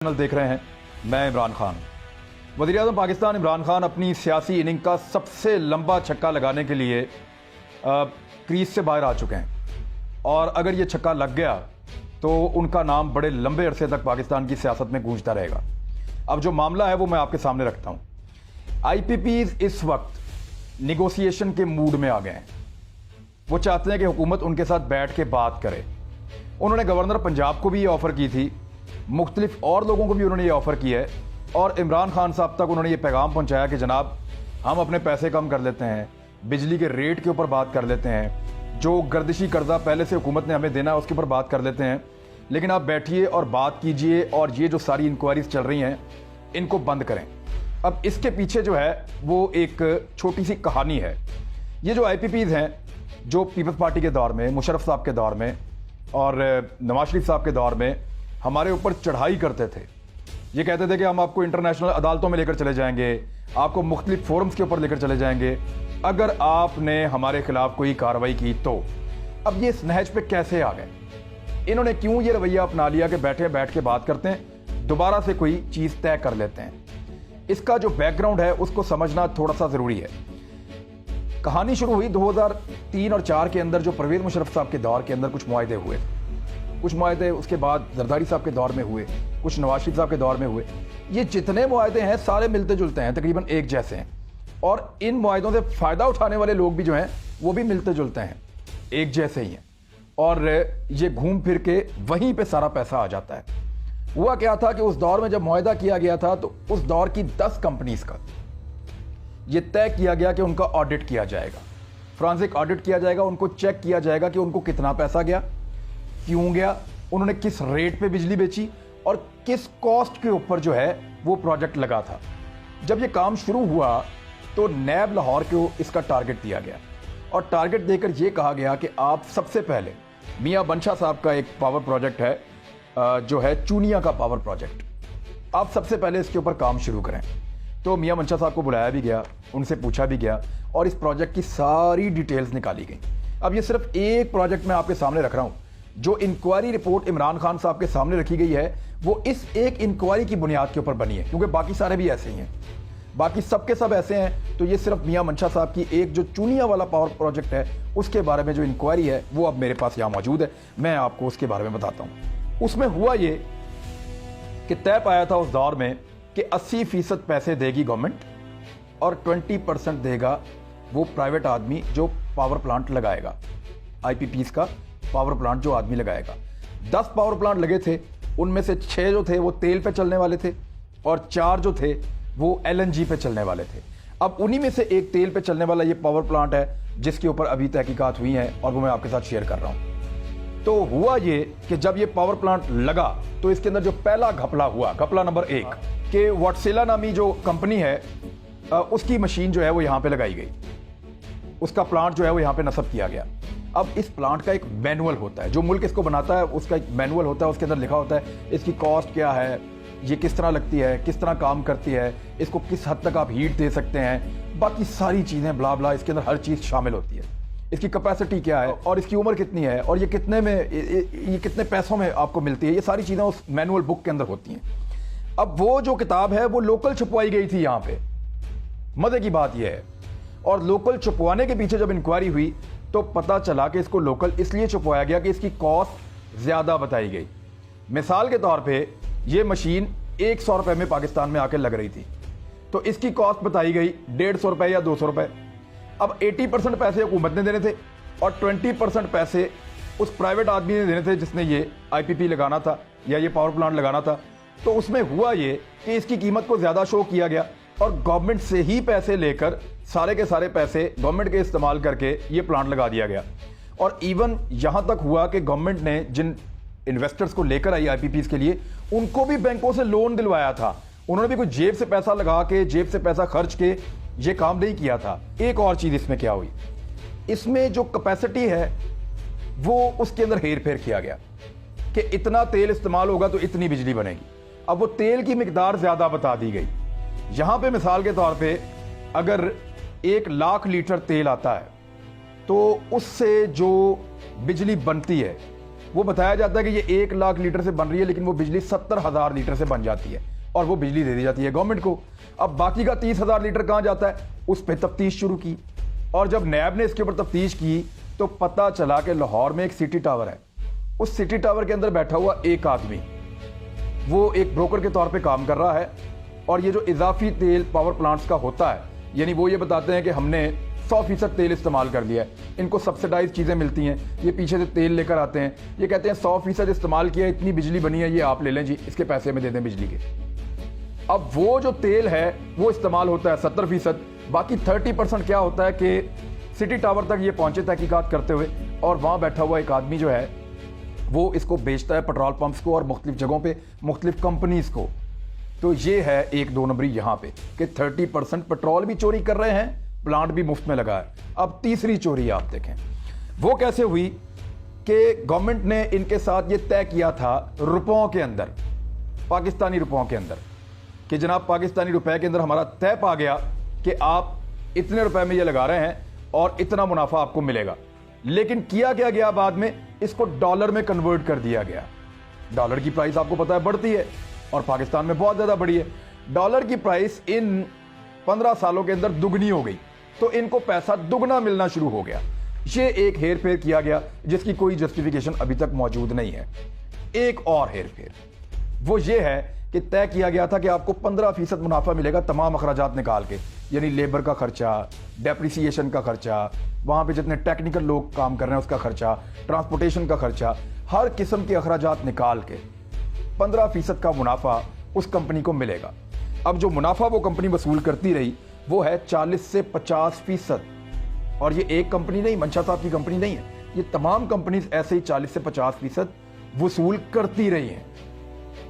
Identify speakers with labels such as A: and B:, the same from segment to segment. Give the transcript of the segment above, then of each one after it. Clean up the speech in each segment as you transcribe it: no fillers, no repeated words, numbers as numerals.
A: Channel دیکھ رہے ہیں، میں عمران خان۔ وزیر اعظم پاکستان عمران خان اپنی سیاسی اننگ کا سب سے لمبا چھکا لگانے کے لیے کریز سے باہر آ چکے ہیں، اور اگر یہ چھکا لگ گیا تو ان کا نام بڑے لمبے عرصے تک پاکستان کی سیاست میں گونجتا رہے گا۔ اب جو معاملہ ہے وہ میں آپ کے سامنے رکھتا ہوں۔ آئی پی پیز اس وقت نیگوسیشن کے موڈ میں آ گئے ہیں۔ وہ چاہتے ہیں کہ حکومت ان کے ساتھ بیٹھ کے بات کرے۔ انہوں نے گورنر پنجاب کو بھی یہ آفر کی تھی، مختلف اور لوگوں کو بھی انہوں نے یہ آفر کی ہے، اور عمران خان صاحب تک انہوں نے یہ پیغام پہنچایا کہ جناب ہم اپنے پیسے کم کر لیتے ہیں، بجلی کے ریٹ کے اوپر بات کر لیتے ہیں، جو گردشی قرضہ پہلے سے حکومت نے ہمیں دینا ہے اس کے اوپر بات کر لیتے ہیں، لیکن آپ بیٹھیے اور بات کیجئے، اور یہ جو ساری انکوائریز چل رہی ہیں ان کو بند کریں۔ اب اس کے پیچھے جو ہے وہ ایک چھوٹی سی کہانی ہے۔ یہ جو آئی پی پیز ہیں، جو پیپلز پارٹی کے دور میں، مشرف صاحب کے دور میں اور نواز شریف صاحب کے دور میں ہمارے اوپر چڑھائی کرتے تھے، یہ کہتے تھے کہ ہم آپ کو انٹرنیشنل عدالتوں میں لے کر چلے جائیں گے، آپ کو مختلف فورمز کے اوپر لے کر چلے جائیں گے اگر آپ نے ہمارے خلاف کوئی کارروائی کی تو۔ اب یہ اس نہج پہ کیسے آ گئے؟ انہوں نے کیوں یہ رویہ اپنا لیا کہ بیٹھ کے بات کرتے ہیں، دوبارہ سے کوئی چیز طے کر لیتے ہیں؟ اس کا جو بیک گراؤنڈ ہے اس کو سمجھنا تھوڑا سا ضروری ہے۔ کہانی شروع ہوئی 2003 اور 4 کے اندر، جو پرویز مشرف صاحب کے دور کے اندر کچھ معاہدے ہوئے، کچھ معاہدے اس کے بعد زرداری صاحب کے دور میں ہوئے، کچھ نواز شریف صاحب کے دور میں ہوئے۔ یہ جتنے معاہدے ہیں سارے ملتے جلتے ہیں، تقریباً ایک جیسے ہیں، اور ان معاہدوں سے فائدہ اٹھانے والے لوگ بھی جو ہیں وہ بھی ملتے جلتے ہیں، ایک جیسے ہی ہیں، اور یہ گھوم پھر کے وہیں پہ سارا پیسہ آ جاتا ہے۔ ہوا کیا تھا کہ اس دور میں جب معاہدہ کیا گیا تھا تو اس دور کی 10 کمپنیز کا یہ طے کیا گیا کہ ان کا آڈٹ کیا جائے گا، فرانسک آڈٹ کیا جائے گا، ان کو چیک کیا جائے گا کہ ان کو کتنا پیسہ گیا، کیوں گیا، انہوں نے کس ریٹ پہ بجلی بیچی، اور کس کاسٹ کے اوپر جو ہے وہ پروجیکٹ لگا تھا۔ جب یہ کام شروع ہوا تو نیب لاہور کو اس کا ٹارگٹ دیا گیا، اور ٹارگٹ دے کر یہ کہا گیا کہ آپ سب سے پہلے میاں بنشا صاحب کا ایک پاور پروجیکٹ ہے جو ہے چونیا کا پاور پروجیکٹ، آپ سب سے پہلے اس کے اوپر کام شروع کریں۔ تو میاں منشا صاحب کو بلایا بھی گیا، ان سے پوچھا بھی گیا، اور اس پروجیکٹ کی ساری ڈیٹیلز نکالی گئیں۔ اب یہ صرف ایک پروجیکٹ میں آپ کے سامنے رکھ رہا ہوں۔ جو انکوائری رپورٹ عمران خان صاحب کے سامنے رکھی گئی ہے وہ اس ایک انکوائری کی بنیاد کے اوپر بنی ہے، کیونکہ باقی سارے بھی ایسے ہی ہیں، باقی سب کے سب ایسے ہیں۔ تو یہ صرف میاں منشا صاحب کی ایک جو چونیا والا پاور پروجیکٹ ہے اس کے بارے میں جو انکوائری ہے وہ اب میرے پاس یہاں موجود ہے، میں آپ کو اس کے بارے میں بتاتا ہوں۔ اس میں ہوا یہ کہ طے پایا تھا اس دور میں کہ 80% پیسے دے گی گورنمنٹ، اور 20% دے گا وہ پرائیویٹ آدمی جو پاور پلانٹ لگائے گا، آئی پی پیز کا پاور پلانٹ جو آدمی لگائے گا۔ 10 پاور پلانٹ لگے تھے، ان میں سے 6 جو تھے وہ تیل پہ چلنے والے تھے، اور 4 جو تھے وہ LNG پہ چلنے والے تھے۔ اب انہی میں سے ایک تیل پہ چلنے والا یہ پاور پلانٹ ہے جس کے اوپر ابھی تحقیقات ہوئی ہیں، اور وہ میں آپ کے ساتھ شیئر کر رہا ہوں۔ تو ہوا یہ کہ جب یہ پاور پلانٹ لگا تو اس کے اندر جو پہلا گھپلا ہوا، گھپلا نمبر 1، کہ واٹسیلا نامی جو کمپنی ہے اس کی مشین جو ہے وہ یہاں پہ لگائی گئی، اس کا پلانٹ جو ہے وہ یہاں پہ نصب کیا گیا۔ اب اس پلانٹ کا ایک مینول ہوتا ہے، جو ملک اس کو بناتا ہے اس کا ایک مینول ہوتا ہے، اس کے اندر لکھا ہوتا ہے اس کی کاسٹ کیا ہے، یہ کس طرح لگتی ہے، کس طرح کام کرتی ہے، اس کو کس حد تک آپ ہیٹ دے سکتے ہیں، باقی ساری چیزیں بلا بلا، اس کے اندر ہر چیز شامل ہوتی ہے۔ اس کی کیپیسٹی کیا ہے، اور اس کی عمر کتنی ہے، اور یہ کتنے پیسوں میں آپ کو ملتی ہے، یہ ساری چیزیں اس مینول بک کے اندر ہوتی ہیں۔ اب وہ جو کتاب ہے وہ لوکل چھپوائی گئی تھی یہاں پہ، مزے کی بات یہ ہے، اور لوکل چھپوانے کے پیچھے جب انکوائری ہوئی تو پتہ چلا کہ اس کو لوکل اس لیے چھپوایا گیا کہ اس کی کاسٹ زیادہ بتائی گئی۔ مثال کے طور پہ یہ مشین 100 روپے میں پاکستان میں آ کے لگ رہی تھی، تو اس کی کاسٹ بتائی گئی 150 روپے یا 200 روپے۔ اب 80% پیسے حکومت نے دینے تھے، اور 20% پیسے اس پرائیویٹ آدمی نے دینے تھے جس نے یہ آئی پی پی لگانا تھا یا یہ پاور پلانٹ لگانا تھا۔ تو اس میں ہوا یہ کہ اس کی قیمت کو زیادہ شو کیا گیا، اور گورنمنٹ سے ہی پیسے لے کر سارے کے سارے پیسے گورنمنٹ کے استعمال کر کے یہ پلانٹ لگا دیا گیا۔ اور ایون یہاں تک ہوا کہ گورنمنٹ نے جن انویسٹرز کو لے کر آئی آئی پی پیز کے لیے، ان کو بھی بینکوں سے لون دلوایا تھا، انہوں نے بھی کوئی جیب سے پیسہ لگا کے، جیب سے پیسہ خرچ کے یہ کام نہیں کیا تھا۔ ایک اور چیز اس میں کیا ہوئی، اس میں جو کیپیسٹی ہے وہ اس کے اندر ہیر پھیر کیا گیا کہ اتنا تیل استعمال ہوگا تو اتنی بجلی بنے گی۔ اب وہ تیل کی مقدار زیادہ بتا دی گئی۔ یہاں پہ مثال کے طور پہ اگر 1,00,000 لیٹر تیل آتا ہے تو اس سے جو بجلی بنتی ہے وہ بتایا جاتا ہے کہ یہ 1 لاکھ لیٹر سے بن رہی ہے لیکن وہ بجلی 70,000 لیٹر سے بن جاتی ہے اور وہ بجلی دے دی جاتی ہے گورنمنٹ کو. اب باقی کا 30,000 لیٹر کہاں جاتا ہے؟ اس پہ تفتیش شروع کی اور جب نیب نے اس کے اوپر تفتیش کی تو پتہ چلا کہ لاہور میں ایک سٹی ٹاور ہے. اس سٹی ٹاور کے اندر بیٹھا ہوا ایک آدمی وہ ایک بروکر کے طور پہ کام کر رہا ہے اور یہ جو اضافی تیل پاور پلانٹس کا ہوتا ہے یعنی وہ یہ بتاتے ہیں کہ ہم نے 100% تیل استعمال کر لیا ہے, ان کو سبسڈائز چیزیں ملتی ہیں, یہ پیچھے سے تیل لے کر آتے ہیں, یہ کہتے ہیں 100% استعمال کیا, اتنی بجلی بنی ہے, یہ آپ لے لیں جی, اس کے پیسے میں دے دیں بجلی کے. اب وہ جو تیل ہے وہ استعمال ہوتا ہے 70%, باقی 30% کیا ہوتا ہے کہ سٹی ٹاور تک یہ پہنچے تحقیقات کرتے ہوئے اور وہاں بیٹھا ہوا ایک آدمی جو ہے وہ اس کو بیچتا ہے پیٹرول پمپس کو اور مختلف جگہوں پہ مختلف کمپنیز کو. تو یہ ہے 1-2 نمبری یہاں پہ کہ 30% پیٹرول بھی چوری کر رہے ہیں, پلانٹ بھی مفت میں لگا ہے. اب تیسری چوری آپ دیکھیں وہ کیسے ہوئی کہ گورنمنٹ نے ان کے ساتھ یہ طے کیا تھا روپوں کے اندر, پاکستانی روپوں کے اندر, کہ جناب پاکستانی روپے کے اندر ہمارا طے پا گیا کہ آپ اتنے روپے میں یہ لگا رہے ہیں اور اتنا منافع آپ کو ملے گا. لیکن کیا گیا بعد میں اس کو ڈالر میں کنورٹ کر دیا گیا. ڈالر کی پرائس آپ کو پتا ہے بڑھتی ہے اور پاکستان میں بہت زیادہ بڑھی ہے. ڈالر کی پرائس ان 15 سالوں کے اندر دگنی ہو گئی تو ان کو پیسہ دگنا ملنا شروع ہو گیا. یہ ایک ہیر پھیر کیا گیا جس کی کوئی جسٹیفیکیشن ابھی تک موجود نہیں ہے. ایک اور ہیر پھیر وہ یہ ہے کہ طے کیا گیا تھا کہ آپ کو 15% منافع ملے گا تمام اخراجات نکال کے, یعنی لیبر کا خرچہ, ڈیپریسیشن کا خرچہ, وہاں پہ جتنے ٹیکنیکل لوگ کام کر رہے ہیں اس کا خرچہ, ٹرانسپورٹیشن کا خرچہ, ہر قسم کے اخراجات نکال کے 15% کا منافع اس کمپنی کو ملے گا. اب جو منافع وہ کمپنی وصول کرتی رہی وہ ہے 40 سے 50%. اور یہ ایک کمپنی نہیں, منشا صاحب کی کمپنی نہیں ہے, یہ تمام کمپنیز ایسے ہی 40 سے 50% وصول کرتی رہی ہیں.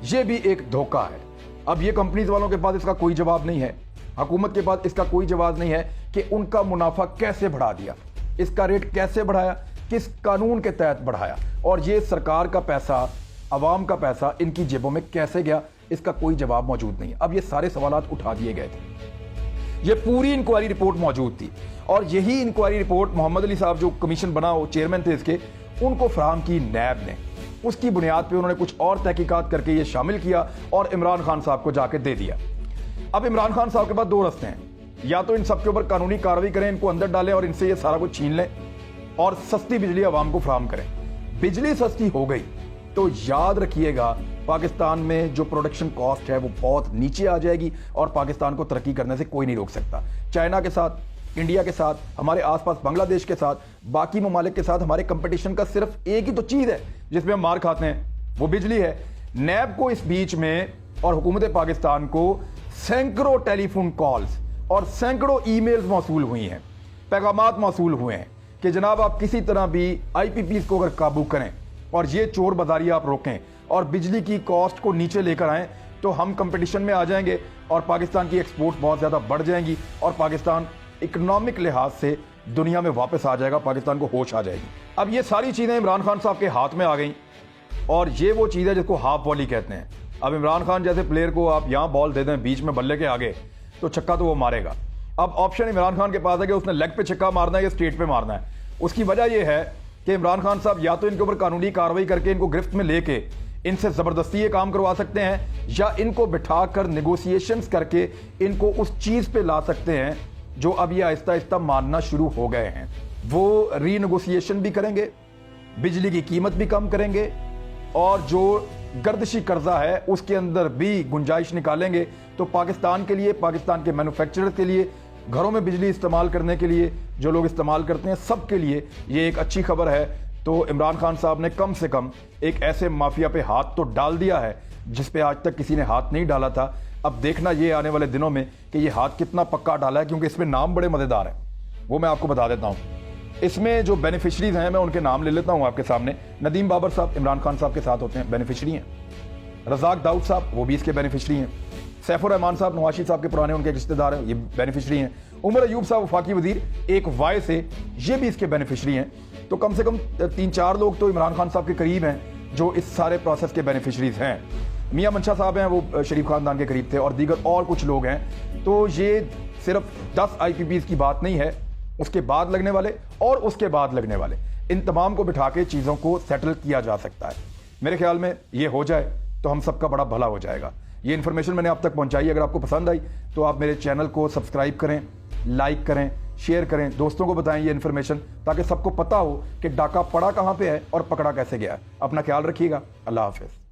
A: یہ بھی ایک دھوکہ ہے. اب یہ کمپنیز والوں کے پاس اس کا کوئی جواب نہیں ہے, حکومت کے پاس اس کا کوئی جواز نہیں ہے کہ ان کا منافع کیسے بڑھا دیا, اس کا ریٹ کیسے بڑھایا, کس قانون کے تحت بڑھایا, اور یہ سرکار کا پیسہ, عوام کا پیسہ ان کی جیبوں میں کیسے گیا, اس کا کوئی جواب موجود نہیں ہے. اب یہ سارے سوالات اٹھا دیے گئے تھے. یہ پوری انکوائری رپورٹ موجود تھی اور یہی انکوائری رپورٹ محمد علی صاحب جو کمیشن بنا ہو, چیئرمین تھے اس کے, ان کو فراہم کی نیب نے. اس کی بنیاد پہ انہوں نے کچھ اور تحقیقات کر کے یہ شامل کیا اور عمران خان صاحب کو جا کے دے دیا. اب عمران خان صاحب کے پاس 2 راستے ہیں, یا تو ان سب کے اوپر قانونی کارروائی کریں, ان کو اندر ڈالیں اور ان سے یہ سارا کچھ چھین لیں اور سستی بجلی عوام کو فراہم کریں. بجلی سستی ہو گئی تو یاد رکھیے گا پاکستان میں جو پروڈکشن کاسٹ ہے وہ بہت نیچے آ جائے گی اور پاکستان کو ترقی کرنے سے کوئی نہیں روک سکتا. چائنا کے ساتھ, انڈیا کے ساتھ, ہمارے آس پاس بنگلہ دیش کے ساتھ, باقی ممالک کے ساتھ ہمارے کمپٹیشن کا صرف ایک ہی تو چیز ہے جس میں ہم مار کھاتے ہیں, وہ بجلی ہے. نیب کو اس بیچ میں اور حکومت پاکستان کو سینکڑوں ٹیلی فون کالز اور سینکڑوں ای میلز موصول ہوئی ہیں, پیغامات موصول ہوئے ہیں کہ جناب آپ کسی طرح بھی آئی پی پیز کو اگر قابو کریں اور یہ چور بازاری آپ روکیں اور بجلی کی کاسٹ کو نیچے لے کر آئیں تو ہم کمپٹیشن میں آ جائیں گے اور پاکستان کی ایکسپورٹ بہت زیادہ بڑھ جائیں گی اور پاکستان اکنامک لحاظ سے دنیا میں واپس آ جائے گا, پاکستان کو ہوش آ جائے گی. اب یہ ساری چیزیں عمران خان صاحب کے ہاتھ میں آ گئیں اور یہ وہ چیز ہے جس کو ہاف والی کہتے ہیں. اب عمران خان جیسے پلیئر کو آپ یہاں بال دے دیں بیچ میں بلے کے آگے تو چھکا تو وہ مارے گا. اب آپشن عمران خان کے پاس ہے کہ اس نے لیگ پہ چھکا مارنا ہے یا اسٹریٹ پہ مارنا ہے. اس کی وجہ یہ ہے کہ عمران خان صاحب یا تو ان کے اوپر قانونی کارروائی کر کے ان کو گرفت میں لے کے ان سے زبردستی یہ کام کروا سکتے ہیں, یا ان کو بٹھا کر نیگوسیشنز کر کے ان کو اس چیز پہ لا سکتے ہیں جو اب یہ آہستہ آہستہ ماننا شروع ہو گئے ہیں. وہ ری نیگوسیشن بھی کریں گے, بجلی کی قیمت بھی کم کریں گے اور جو گردشی قرضہ ہے اس کے اندر بھی گنجائش نکالیں گے. تو پاکستان کے لیے, پاکستان کے مینوفیکچرر کے لیے, گھروں میں بجلی استعمال کرنے کے لیے جو لوگ استعمال کرتے ہیں, سب کے لیے یہ ایک اچھی خبر ہے. تو عمران خان صاحب نے کم سے کم ایک ایسے مافیا پہ ہاتھ تو ڈال دیا ہے جس پہ آج تک کسی نے ہاتھ نہیں ڈالا تھا. اب دیکھنا یہ آنے والے دنوں میں کہ یہ ہاتھ کتنا پکا ڈالا ہے, کیونکہ اس میں نام بڑے مزیدار ہیں, وہ میں آپ کو بتا دیتا ہوں. اس میں جو بینیفیشریز ہیں میں ان کے نام لے لیتا ہوں آپ کے سامنے. ندیم بابر صاحب عمران خان صاحب کے ساتھ ہوتے ہیں, بینیفیشری ہیں. رزاق داؤد صاحب وہ بھی اس کے بینیفیشری ہیں. سیف الرحمان صاحب نواز شریف صاحب کے پرانے ان کے رشتہ دار ہیں, یہ بینیفیشری ہیں. عمر ایوب صاحب وفاقی وزیر ایک وائے سے, یہ بھی اس کے بینیفیشری ہیں. تو کم سے کم 3-4 لوگ تو عمران خان صاحب کے قریب ہیں جو اس سارے پروسیس کے بینیفیشریز ہیں. میاں منشا صاحب ہیں, وہ شریف خاندان کے قریب تھے, اور دیگر اور کچھ لوگ ہیں. تو یہ صرف 10 آئی پی پیز کی بات نہیں ہے, اس کے بعد لگنے والے اور اس کے بعد لگنے والے، ان تمام کو بٹھا کے چیزوں کو سیٹل کیا جا سکتا ہے۔ میرے خیال میں یہ ہو جائے تو ہم سب کا بڑا بھلا ہو جائے گا۔ یہ انفارمیشن میں نے آپ تک پہنچائی، اگر آپ کو پسند آئی تو آپ میرے چینل کو سبسکرائب کریں، لائک کریں، شیئر کریں، دوستوں کو بتائیں یہ انفارمیشن، تاکہ سب کو پتہ ہو کہ ڈاکہ پڑا کہاں پہ ہے اور پکڑا کیسے گیا ہے۔ اپنا خیال رکھیے گا، اللہ حافظ۔